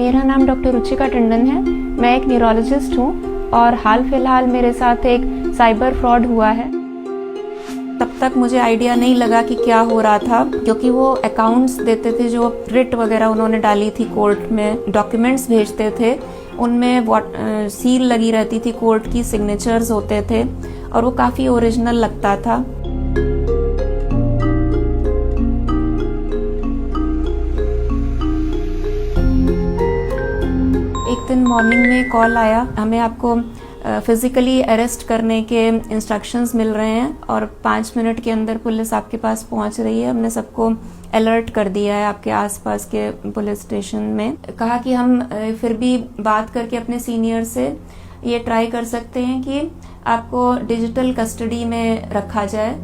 मेरा नाम डॉक्टर रुचिका टंडन है। मैं एक न्यूरोलॉजिस्ट हूँ और हाल फिलहाल मेरे साथ एक साइबर फ्रॉड हुआ है। तब तक मुझे आइडिया नहीं लगा कि क्या हो रहा था, क्योंकि वो अकाउंट्स देते थे जो रिट वगैरह उन्होंने डाली थी कोर्ट में, डॉक्यूमेंट्स भेजते थे, उनमें सील लगी रहती थी, कोर्ट की सिग्नेचर्स होते थे और वो काफ़ी ओरिजिनल लगता था। एक दिन मॉर्निंग में कॉल आया, हमें आपको फिजिकली अरेस्ट करने के इंस्ट्रक्शंस मिल रहे हैं और 5 मिनट के अंदर पुलिस आपके पास पहुंच रही है। हमने सबको अलर्ट कर दिया है आपके आसपास के पुलिस स्टेशन में। कहा कि हम फिर भी बात करके अपने सीनियर से ये ट्राई कर सकते हैं कि आपको डिजिटल कस्टडी में रखा जाए।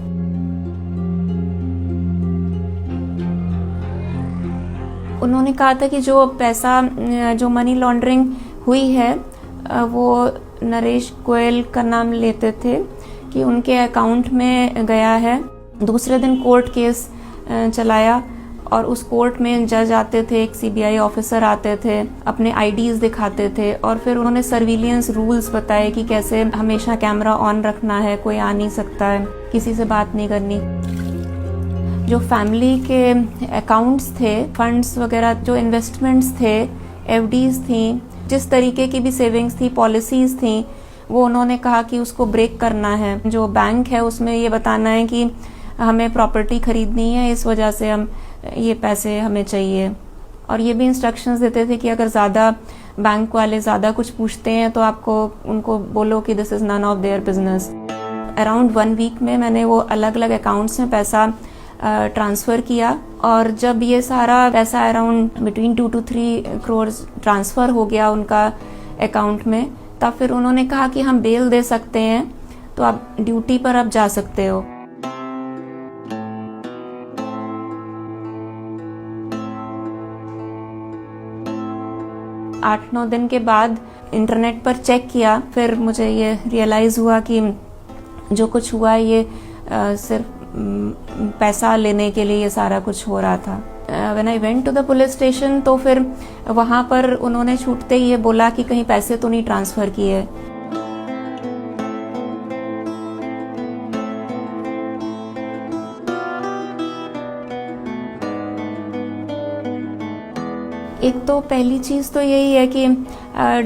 उन्होंने कहा था कि जो मनी लॉन्ड्रिंग हुई है वो नरेश गोयल का नाम लेते थे कि उनके अकाउंट में गया है। दूसरे दिन कोर्ट केस चलाया और उस कोर्ट में जज आते थे, एक सीबीआई ऑफिसर आते थे, अपने आईडीज दिखाते थे और फिर उन्होंने सर्विलियंस रूल्स बताए कि कैसे हमेशा कैमरा ऑन रखना है, कोई आ नहीं सकता है, किसी से बात नहीं करनी। जो फैमिली के अकाउंट्स थे, फंड्स वगैरह, जो इन्वेस्टमेंट्स थे, एफडीज थी, जिस तरीके की भी सेविंग्स थी, पॉलिसीज थी, वो उन्होंने कहा कि उसको ब्रेक करना है। जो बैंक है उसमें ये बताना है कि हमें प्रॉपर्टी खरीदनी है, इस वजह से ये पैसे हमें चाहिए। और ये भी इंस्ट्रक्शंस देते थे कि अगर ज़्यादा बैंक वाले ज़्यादा कुछ पूछते हैं तो उनको बोलो कि this is none of their business. Around 1 week में मैंने वो अलग अलग अकाउंट्स में पैसा ट्रांसफ़र किया और जब ये सारा पैसा around between 2 to 3 crore transfer हो गया उनका अकाउंट में, तब फिर उन्होंने कहा कि हम बेल दे सकते हैं, तो आप ड्यूटी पर अब जा सकते हो। आठ 9 दिन के बाद इंटरनेट पर चेक किया, फिर मुझे ये रियलाइज़ हुआ कि जो कुछ हुआ ये सिर्फ पैसा लेने के लिए ये सारा कुछ हो रहा था। When I went to the police station, तो फिर वहाँ पर उन्होंने छूटते ही ये बोला कि कहीं पैसे तो नहीं ट्रांसफ़र किए। एक तो पहली चीज़ तो यही है कि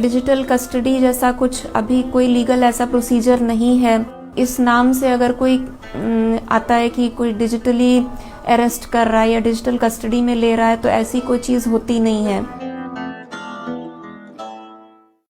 डिजिटल कस्टडी जैसा कुछ अभी कोई लीगल ऐसा प्रोसीजर नहीं है। इस नाम से अगर कोई आता है कि कोई डिजिटली अरेस्ट कर रहा है या डिजिटल कस्टडी में ले रहा है, तो ऐसी कोई चीज़ होती नहीं है।